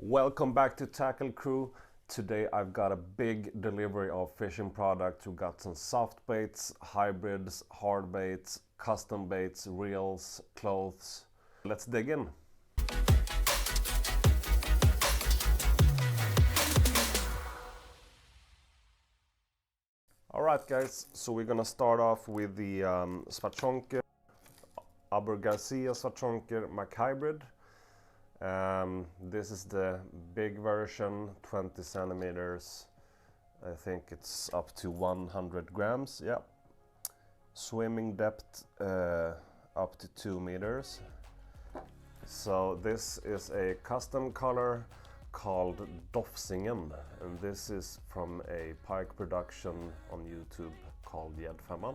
Welcome back to Tackle Crew. Today I've got a big delivery of fishing product. We got some soft baits, hybrids, hard baits, custom baits, reels, clothes. Let's dig in. Alright guys, so we're gonna start off with the Svartzonker, abugarcia Svartzonker McHybrid. This is the big version, 20 centimeters. I think it's up to 100 grams. Yeah. Swimming depth up to 2 meters. So this is a custom color called Gäddfemman, and this is from a pike production on YouTube called Gäddfemman.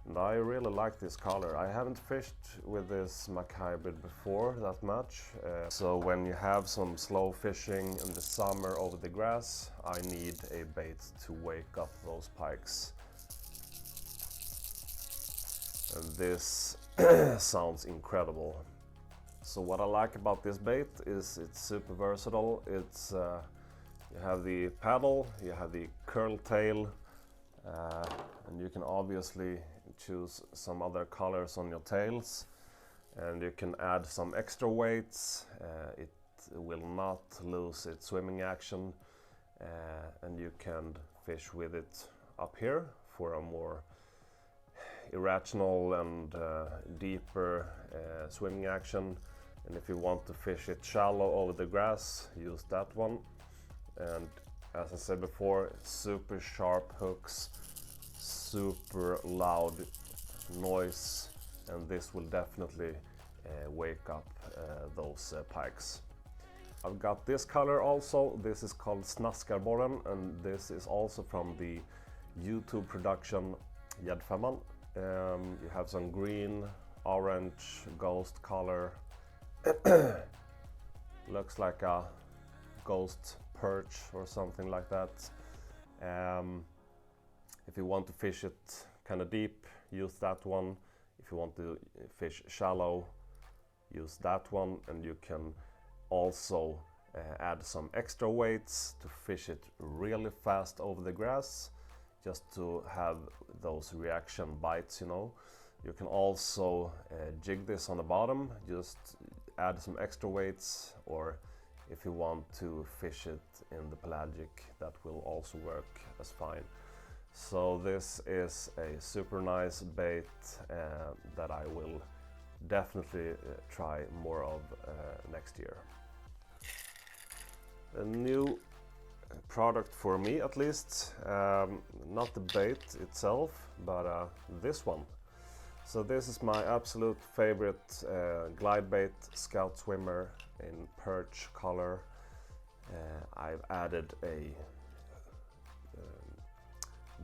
And I really like this color. I haven't fished with this McHybrid before that much. So when you have some slow fishing in the summer over the grass, I need a bait to wake up those pikes. And this sounds incredible. So what I like about this bait is it's super versatile. It's you have the paddle, you have the curl tail, and you can obviously choose some other colors on your tails, and you can add some extra weights. It will not lose its swimming action, and you can fish with it up here for a more irrational and deeper swimming action. And if you want to fish it shallow over the grass, use that one. And as I said before, super sharp hooks, super loud noise, and this will definitely wake up those pikes. I've got this color also. This is called Snaskarborren, and this is also from the YouTube production Gäddfemman. You have some green, orange, ghost color. Looks like a ghost perch or something like that. If you want to fish it kind of deep, use that one. If you want to fish shallow, use that one. And you can also add some extra weights to fish it really fast over the grass, just to have those reaction bites, you know. You can also jig this on the bottom, just add some extra weights, or if you want to fish it in the pelagic, that will also work as fine. So this is a super nice bait that I will definitely try more of next year. A new product for me, at least, not the bait itself, but this one. So this is my absolute favorite glide bait, Scout Swimmer in perch color. I've added a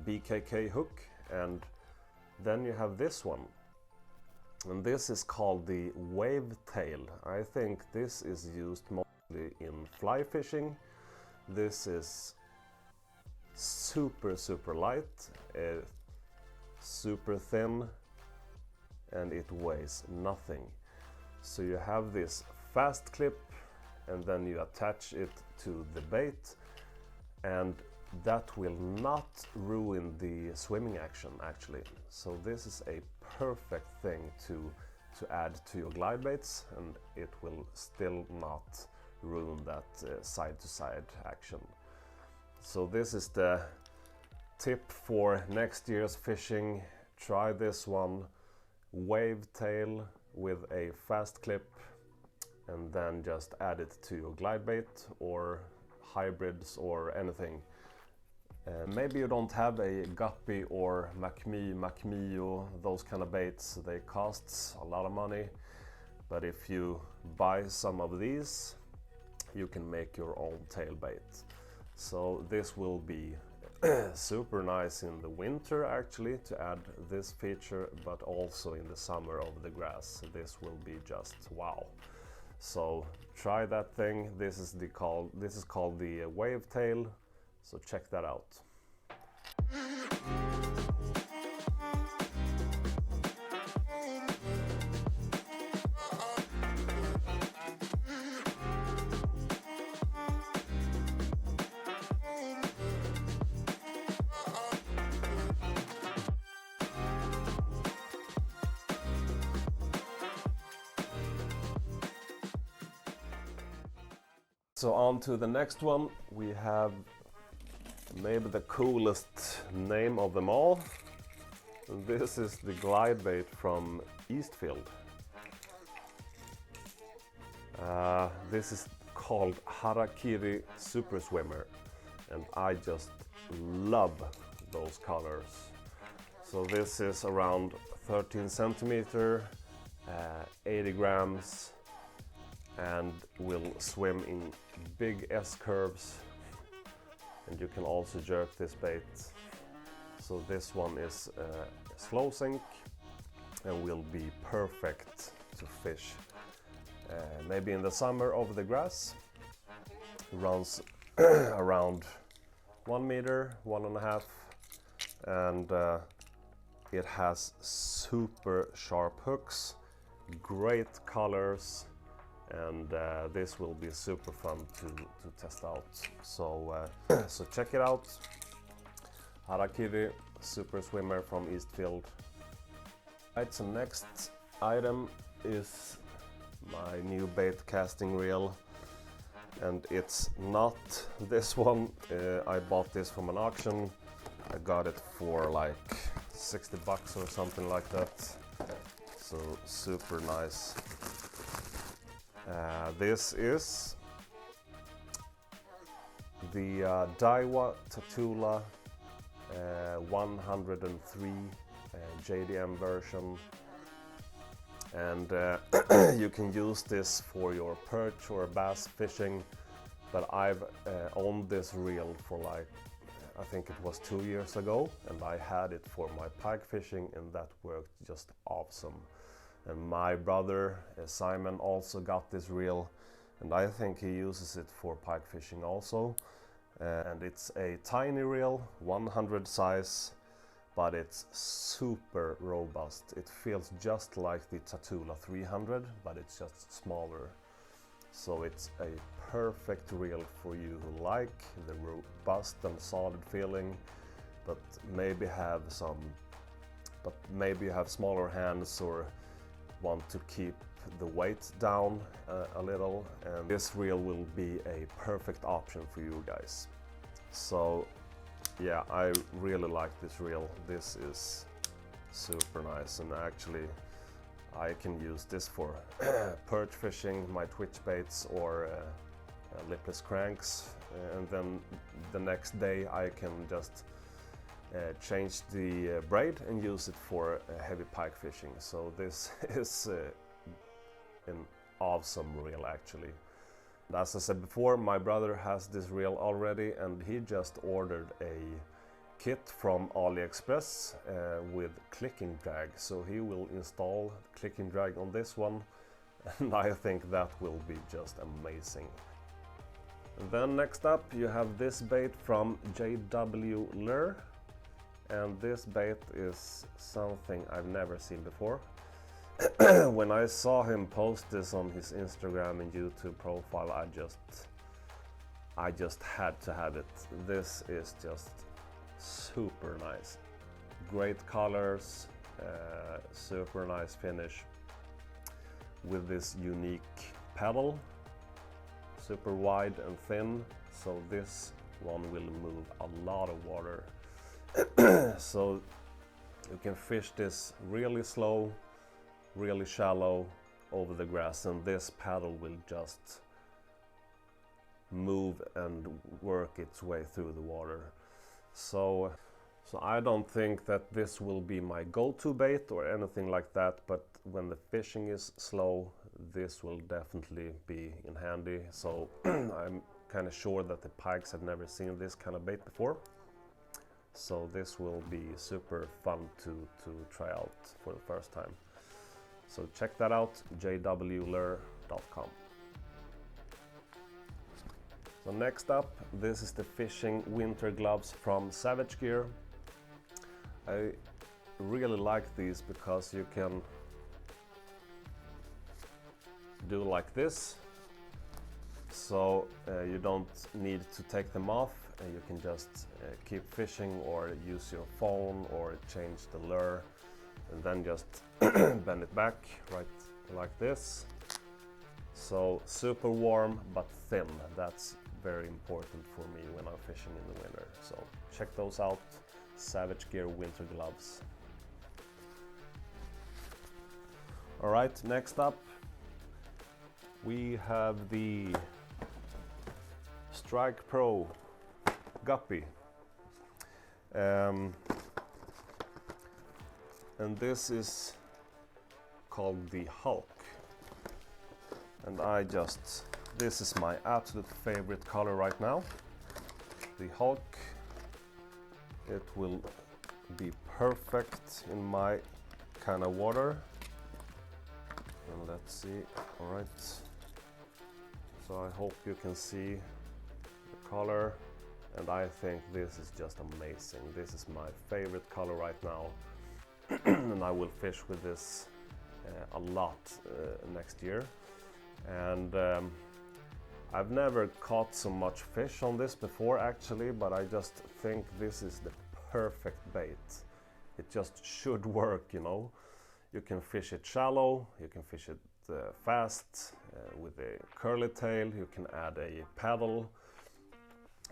BKK hook, and then you have this one. And this is called the wave tail. I think this is used mostly in fly fishing. This is super light, super thin, and it weighs nothing. So you have this fast clip, and then you attach it to the bait, and that will not ruin the swimming action actually. So this is a perfect thing to add to your glide baits, and it will still not ruin that side to side action. So this is the tip for next year's fishing. Try this one. Wave tail with a fast clip, and then just add it to your glide bait or hybrids or anything. Maybe you don't have a guppy or macmio, those kind of baits. They cost a lot of money, but if you buy some of these, you can make your own tail bait. So this will be super nice in the winter actually to add this feature, but also in the summer over the grass. This will be just wow. So try that thing. This is called the wave tail. So check that out. so on to the next one. We have maybe the coolest name of them all. This is the glide bait from Eastfield. This is called Harakiri Superswimmer, and I just love those colors. So this is around 13 centimeter, 80 grams, and will swim in big S curves, and you can also jerk this bait. So this one is slow sink and will be perfect to fish maybe in the summer over the grass. It runs around 1 meter, 1.5, and it has super sharp hooks, great colors, and this will be super fun to test out. So so check it out. Harakiri Superswimmer from Eastfield. Right, so next item is my new bait casting reel, and it's not this one. I bought this from an auction. I got it for like 60 bucks or something like that. So super nice. This is the Daiwa Tatula 103 JDM version, and you can use this for your perch or bass fishing, but I've owned this reel for like, I think it was 2 years ago, and I had it for my pike fishing, and that worked just awesome. And my brother Simon also got this reel, and I think he uses it for pike fishing also. And it's a tiny reel, 100 size, but it's super robust. It feels just like the Tatula 300, but it's just smaller. So it's a perfect reel for you who like the robust and solid feeling, but maybe have smaller hands or want to keep the weight down a little, and this reel will be a perfect option for you guys. So yeah, I really like this reel. This is super nice, and actually I can use this for perch fishing, my twitch baits, or lipless cranks, and then the next day I can just change the braid and use it for heavy pike fishing. So this is an awesome reel actually. And as I said before, my brother has this reel already, and he just ordered a kit from AliExpress with clicking drag. So he will install clicking drag on this one, and I think that will be just amazing. And then next up you have this bait from jwlures, and this bait is something I've never seen before. When I saw him post this on his Instagram and YouTube profile, I just had to have it. This is just super nice. Great colors, super nice finish with this unique paddle, super wide and thin, so this one will move a lot of water. So you can fish this really slow, really shallow over the grass, and this paddle will just move and work its way through the water. So I don't think that this will be my go-to bait or anything like that, but when the fishing is slow, this will definitely be in handy. So I'm kind of sure that the pikes have never seen this kind of bait before. So this will be super fun to try out for the first time. So check that out, jwlures.com. So next up, this is the fishing winter gloves from savagegear. I really like these because you can do like this. So you don't need to take them off, you can just keep fishing or use your phone or change the lure, and then just bend it back right like this, So super warm but thin, that's very important for me when I'm fishing in the winter. So check those out, SavageGear winter gloves. Alright, next up we have the Strike Pro Guppie. And this is called the Hulk. And this is my absolute favorite color right now. The Hulk. It will be perfect in my kind of water. And let's see, alright. So I hope you can see the color. And I think this is just amazing. This is my favorite color right now. And I will fish with this a lot next year. And I've never caught so much fish on this before actually, but I just think this is the perfect bait. It just should work, you know. You can fish it shallow, you can fish it fast with a curly tail, you can add a paddle.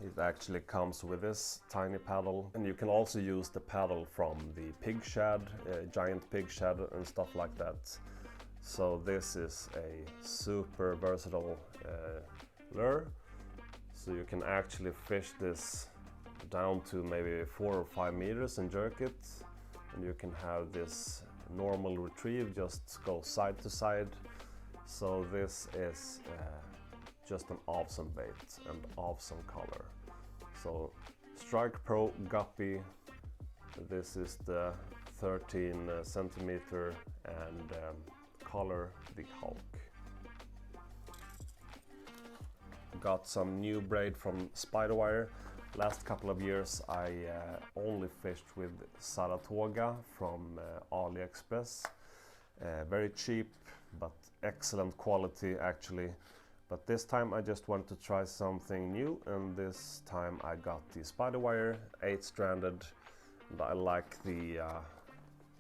It actually comes with this tiny paddle, and you can also use the paddle from the pig shad, giant pig shad and stuff like that. So this is a super versatile lure. So you can actually fish this down to maybe 4 or 5 meters and jerk it, and you can have this normal retrieve, just go side to side. So this is just an awesome bait and awesome color. So Strike Pro Guppie, this is the 13 centimeter and color, the Hulk. Got some new braid from Spiderwire. Last couple of years I only fished with Saratoga from AliExpress. Very cheap but excellent quality actually. But this time I just wanted to try something new, and this time I got the Spiderwire 8-stranded, and I like the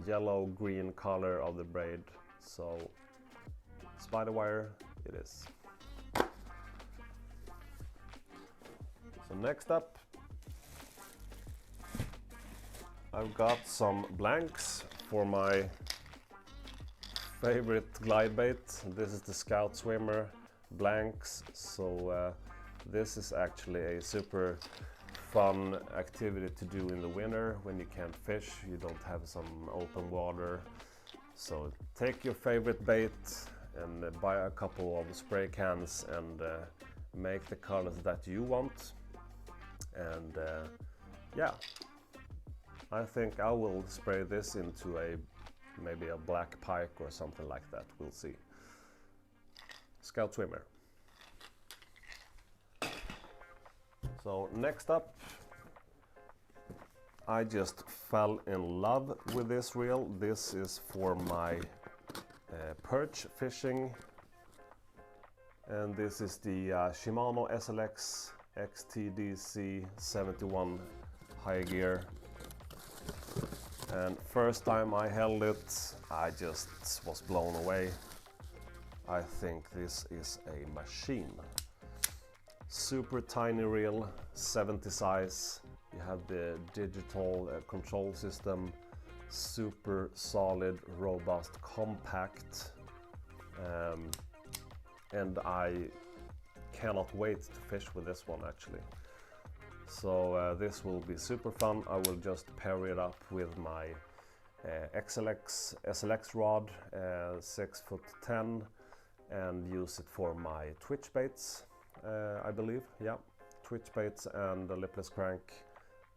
yellow-green color of the braid, so Spiderwire it is. So next up I've got some blanks for my favorite glide bait. This is the Scout Swimmer blanks. So this is actually a super fun activity to do in the winter when you can't fish, you don't have some open water. So take your favorite bait and buy a couple of spray cans and make the colors that you want. And yeah, I think I will spray this into maybe a black pike or something like that, we'll see. Scout Swimmer. So next up, I just fell in love with this reel. This is for my perch fishing, and this is the Shimano SLX XT 71 high gear. And first time I held it, I just was blown away. I think this is a machine. Super tiny reel, 70 size. You have the digital control system, super solid, robust, compact. And I cannot wait to fish with this one actually. So this will be super fun. I will just pair it up with my SLX rod, 6'10", and use it for my twitch baits, I believe. Yeah, twitch baits and a lipless crank.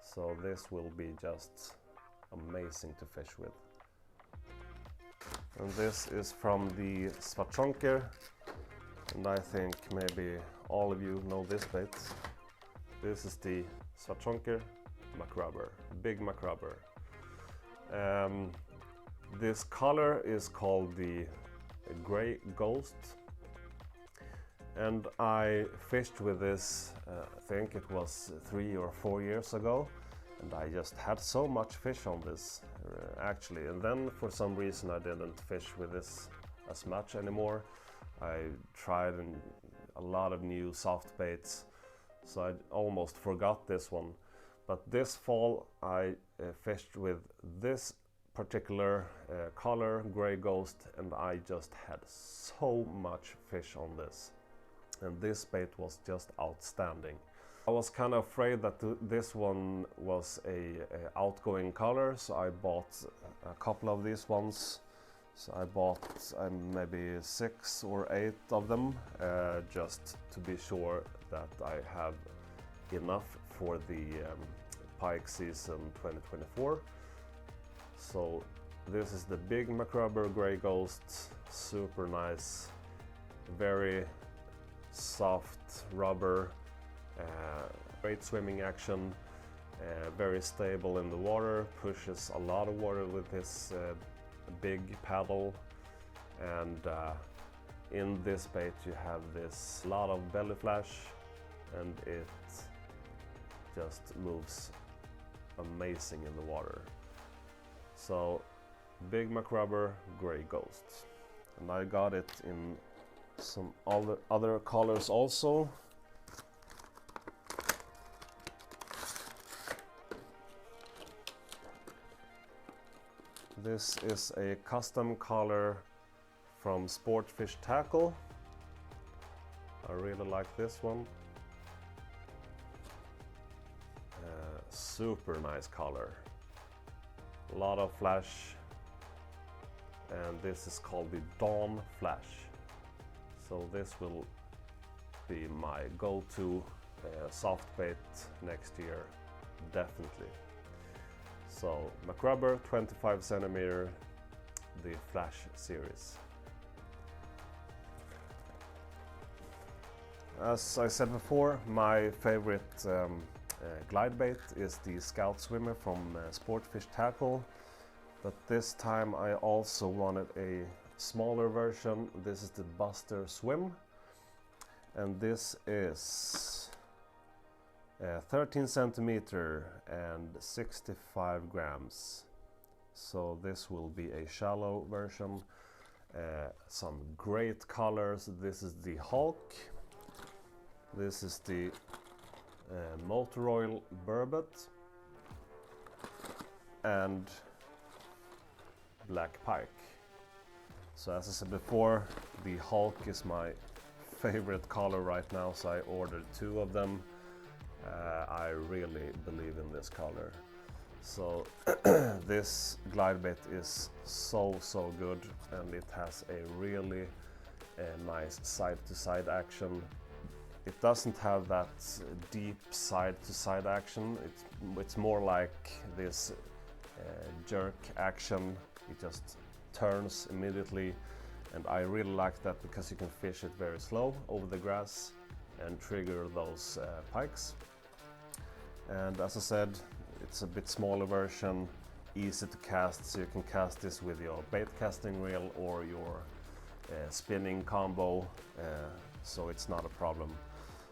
So this will be just amazing to fish with. And this is from the Svartzonker, and I think maybe all of you know this bait. This is the Svartzonker McRubber, big McRubber. This color is called the Grey Ghost, and I fished with this, I think it was 3 or 4 years ago, and I just had so much fish on this actually, and then for some reason I didn't fish with this as much anymore. I tried a lot of new soft baits, so I almost forgot this one. But this fall I fished with this particular color, Grey Ghost, and I just had so much fish on this. And this bait was just outstanding. I was kind of afraid that this one was a outgoing color, so I bought a couple of these ones. So I bought maybe 6 or 8 of them, just to be sure that I have enough for the pike season 2024. So this is the big McRubber Grey Ghost, super nice, very soft rubber, great swimming action, very stable in the water, pushes a lot of water with his big paddle, and in this bait you have this lot of belly flash, and it just moves amazing in the water. So big McRubber Grey Ghost, and I got it in some other colors also. This is a custom color from Sportfish Tackle. I really like this one. Super nice color. A lot of flash, and this is called the Dawn Flash. So this will be my go-to soft bait next year, definitely. So McRubber 25 centimeter, the Flash series. As I said before, my favorite glide bait is the Scout Swimmer from Sportfish Tackle, but this time I also wanted a smaller version. This is the Buster Swim, and this is 13 centimeter and 65 grams. So this will be a shallow version. Some great colors. This is the Hulk. This is the Motor Oil Burbot and Black Pike. So as I said before, the Hulk is my favorite color right now, so I ordered 2 of them. I really believe in this color. So this glide bait is so good, and it has a really nice side-to-side action. It doesn't have that deep side-to-side action. It's more like this jerk action. It just turns immediately, and I really like that because you can fish it very slow over the grass and trigger those pikes. And as I said, it's a bit smaller version, easy to cast, so you can cast this with your bait casting reel or your spinning combo, so it's not a problem.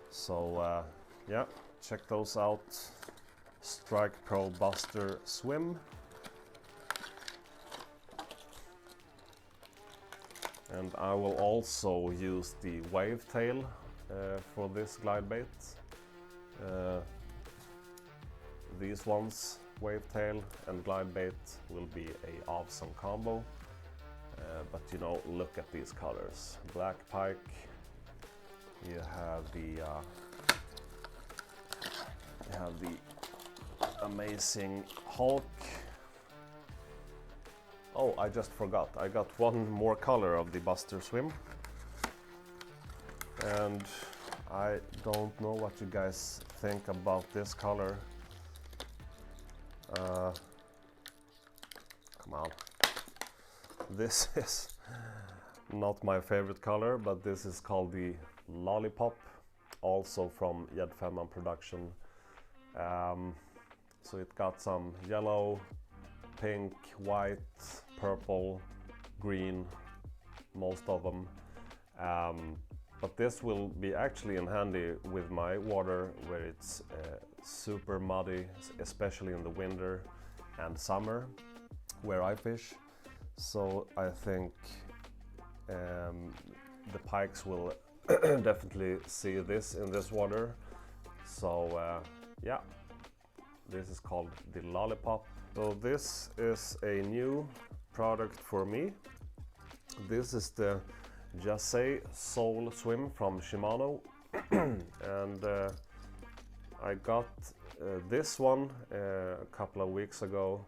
So yeah, check those out. Strike Pro Buster Swim. And I will also use the wave tail for this glide bait. These ones, wave tail and glide bait, will be a awesome combo. But you know, look at these colors. Black pike. You have the amazing Hulk. Oh, I just forgot. I got one more color of the Buster Swim. And I don't know what you guys think about this color. Come on. This is not my favorite color, but this is called the Lollipop, also from Gäddfemman production. So it got some yellow, pink, white, purple, green, most of them. But this will be actually in handy with my water where it's super muddy, especially in the winter and summer where I fish. So I think the pikes will definitely see this in this water. So yeah, this is called the Lollipop. So this is a new product for me. This is the Yasei Soul Swim from Shimano. And I got this one a couple of weeks ago.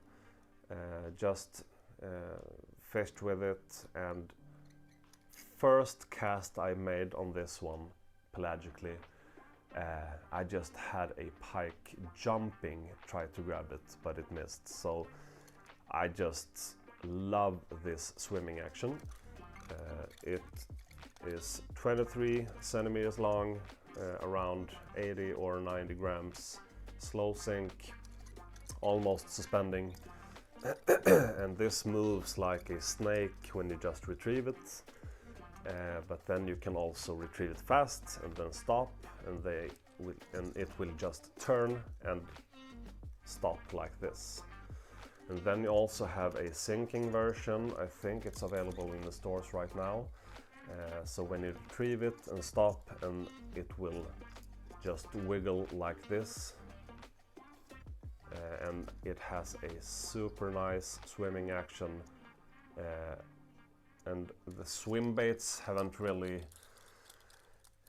Just fished with it, and first cast I made on this one pelagically, I just had a pike jumping, tried to grab it, but it missed. So I just love this swimming action. It is 23 centimeters long, around 80 or 90 grams, slow sink, almost suspending. And this moves like a snake when you just retrieve it, but then you can also retrieve it fast and then stop, and it will just turn and stop like this. And then you also have a sinking version. I think it's available in the stores right now. So when you retrieve it and stop, and it will just wiggle like this. And it has a super nice swimming action. And the Swimbaits haven't really,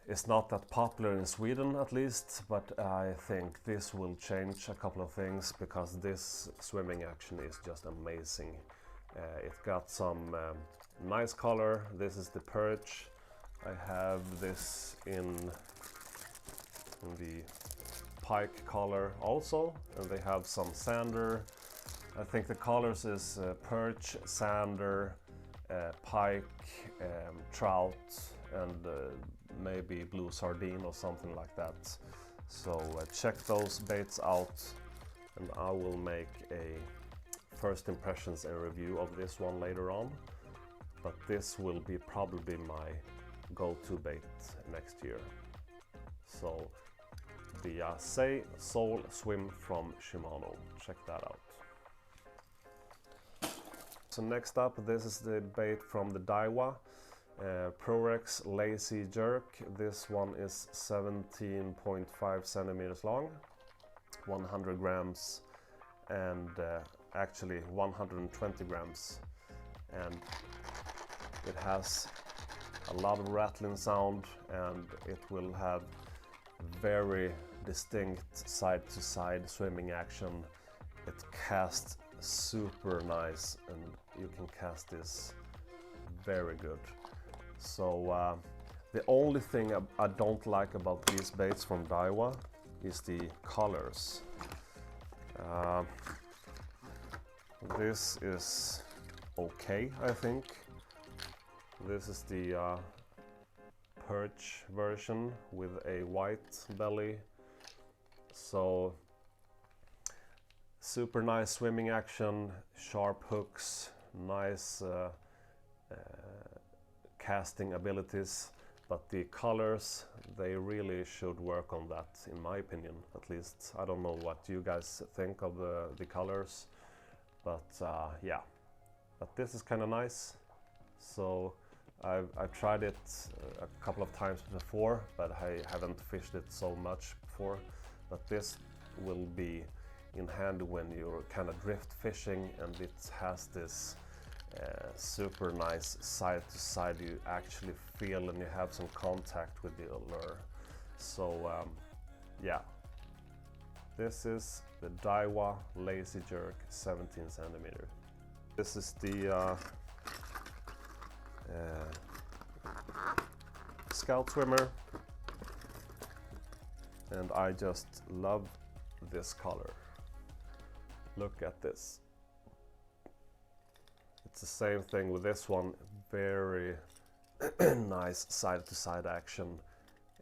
it's not that popular in Sweden at least, but I think this will change a couple of things, because this swimming action is just amazing. It got some nice color. This is the perch. I have this in the pike color also, and they have some sander. I think the colors is perch, sander, pike, trout, and maybe blue sardine or something like that. So check those baits out, and I will make a first impressions and review of this one later on. But this will be probably my go-to bait next year. So the Yasei Soul Swim from Shimano, check that out. So next up, this is the bait from the Daiwa ProRex Lazy Jerk. This one is 17.5 centimeters long, 100 grams, and actually 120 grams. And it has a lot of rattling sound, and it will have very distinct side-to-side swimming action. It casts super nice, and you can cast this very good. So the only thing I don't like about these baits from Daiwa is the colors. This is okay, I think. This is the perch version with a white belly. So super nice swimming action, sharp hooks, nice casting abilities, but the colors, they really should work on that, in my opinion, at least. I don't know what you guys think of the colors, but yeah, but this is kind of nice. So I've tried it a couple of times before, but I haven't fished it so much before. But this will be in hand when you're kind of drift fishing, and it has this super nice side to side. You actually feel and you have some contact with the lure. So yeah, this is the Daiwa Lazy Jerk 17 centimeter. This is the Scout Swimmer, and I just love this color. Look at this. It's the same thing with this one, very nice side-to-side action.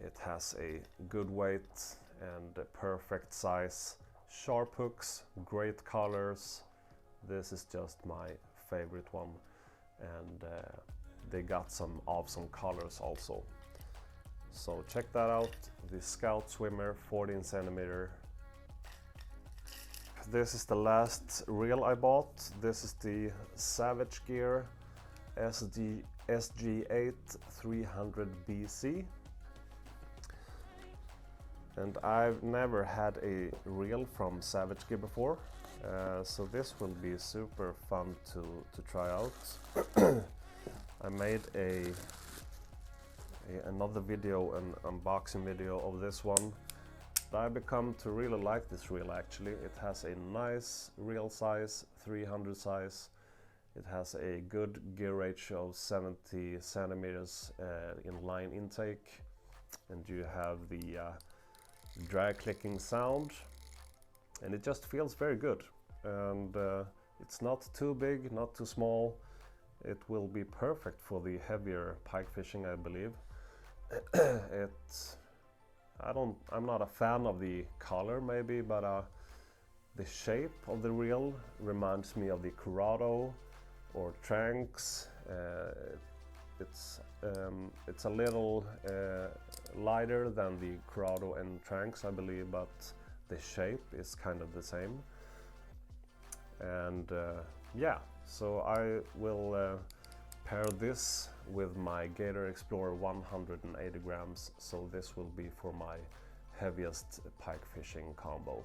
It has a good weight and a perfect size, sharp hooks, great colors. This is just my favorite one, and they got some awesome colors also. So check that out, the Scout Swimmer 14 centimeter. This is the last reel I bought. This is the savagegear SG8 300BC, and I've never had a reel from SavageGear before, so this will be super fun to try out. I made another video, an unboxing video of this one. I've become to really like this reel actually. It has a nice reel size, 300 size. It has a good gear ratio of 70 centimeters in line intake, and you have the drag clicking sound, and it just feels very good. And it's not too big, not too small. It will be perfect for the heavier pike fishing, I believe. I'm not a fan of the color maybe, but the shape of the reel reminds me of the Curado or Tranks. It's a little lighter than the Curado and Tranks, I believe, but the shape is kind of the same. And yeah, so I will pair this with my Gator Explorer 180 grams, so this will be for my heaviest pike fishing combo.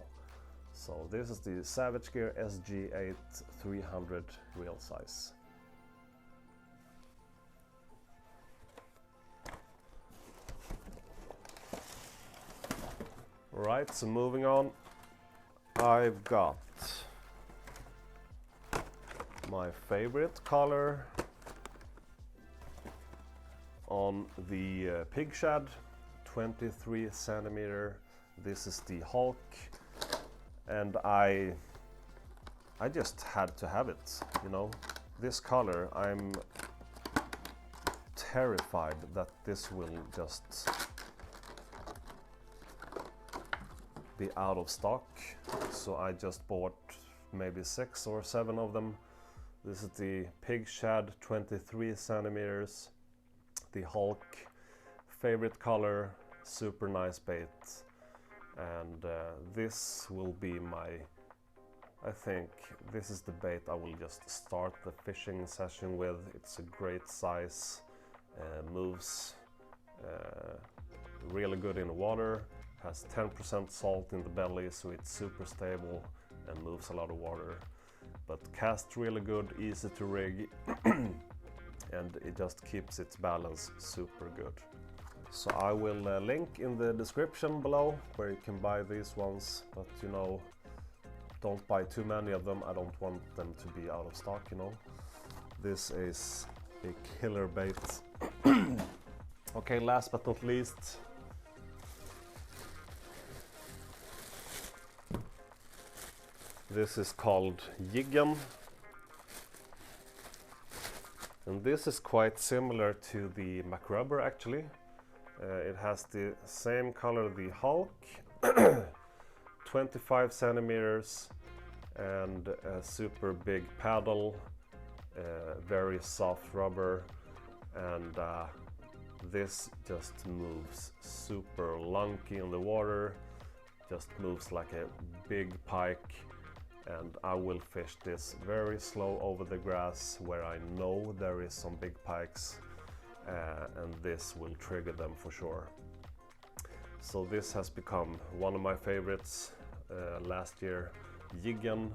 So this is the SavageGear SG8 300 reel size. Right, so moving on, I've got my favorite color on the Pig Shad, 23 centimeter. This is the Hulk, and I just had to have it, you know. This color, I'm terrified that this will just be out of stock, so I just bought maybe 6 or 7 of them. This is the Pig Shad, 23 centimeters, the Hulk, favorite color, super nice bait, and this will be I think this is the bait I will just start the fishing session with. It's a great size, moves really good in the water, has 10% salt in the belly, so it's super stable and moves a lot of water, but casts really good, easy to rig, and it just keeps its balance super good. So I will link in the description below where you can buy these ones, but you know, don't buy too many of them. I don't want them to be out of stock, you know. This is a killer bait. Okay, last but not least, this is called Jiggen, and this is quite similar to the McRubber actually. It has the same color, the Hulk, 25 centimeters, and a super big paddle, very soft rubber, and this just moves super lunky in the water, just moves like a big pike. And I will fish this very slow over the grass where I know there is some big pikes, and this will trigger them for sure. So this has become one of my favorites last year, Jiggen,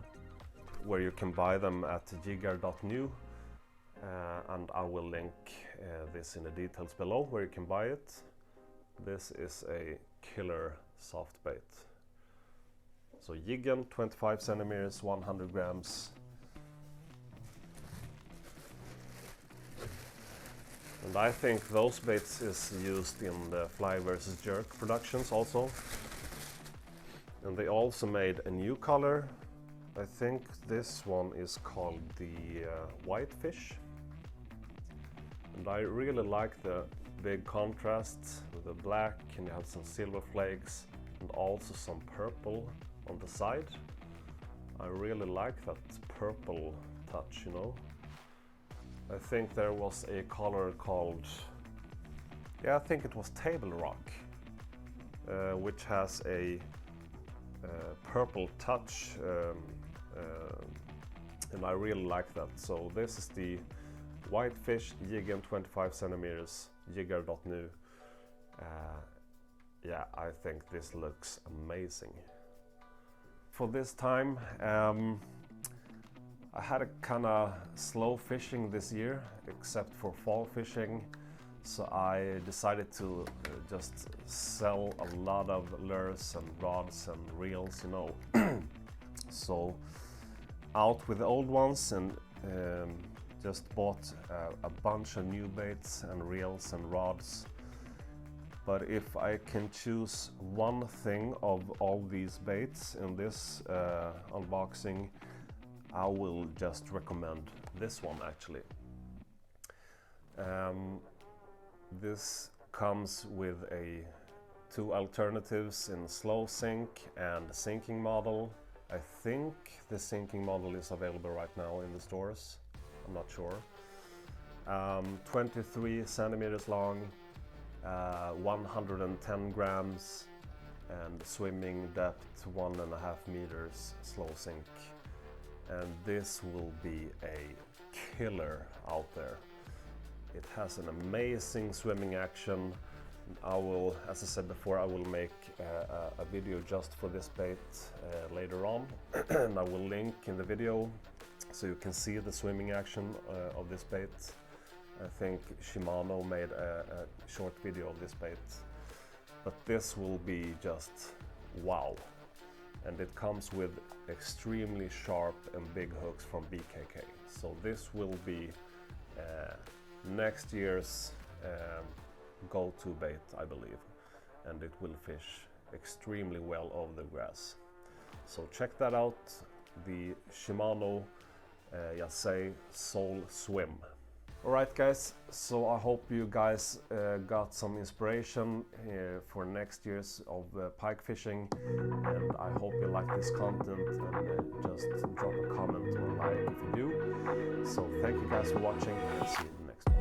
where you can buy them at jiggar.nu, and I will link this in the details below where you can buy it. This is a killer soft bait. So Jiggen, 25 centimeters, 100 grams. And I think those baits is used in the fly versus jerk productions also. And they also made a new color. I think this one is called the whitefish. And I really like the big contrast with the black, and you have some silver flakes and also some purple on the side. I really like that purple touch, you know. I think there was a color called, yeah, I think it was Table Rock, which has a purple touch, and I really like that. So this is the whitefish, Jiggen 25 centimeters, jigger.nu. Yeah, I think this looks amazing. For this time, I had a kind of slow fishing this year, except for fall fishing. So I decided to just sell a lot of lures and rods and reels, you know. So out with the old ones and just bought a bunch of new baits and reels and rods. But if I can choose one thing of all these baits in this unboxing, I will just recommend this one actually. This comes with two alternatives in slow sink and sinking model. I think the sinking model is available right now in the stores, I'm not sure. 23 centimeters long, 110 grams, and swimming depth 1.5 meters, slow sink. And this will be a killer out there. It has an amazing swimming action. I will, as I said before, I will make a video just for this bait later on. And I will link in the video so you can see the swimming action of this bait. I think Shimano made a short video of this bait. But this will be just wow. And it comes with extremely sharp and big hooks from BKK. So this will be next year's go-to bait, I believe, and it will fish extremely well over the grass. So check that out, the Shimano Yasei Soul Swim. Alright guys, so I hope you guys got some inspiration for next year's of pike fishing, and I hope you like this content, and just drop a comment or like if you do. So thank you guys for watching, and see you in the next one.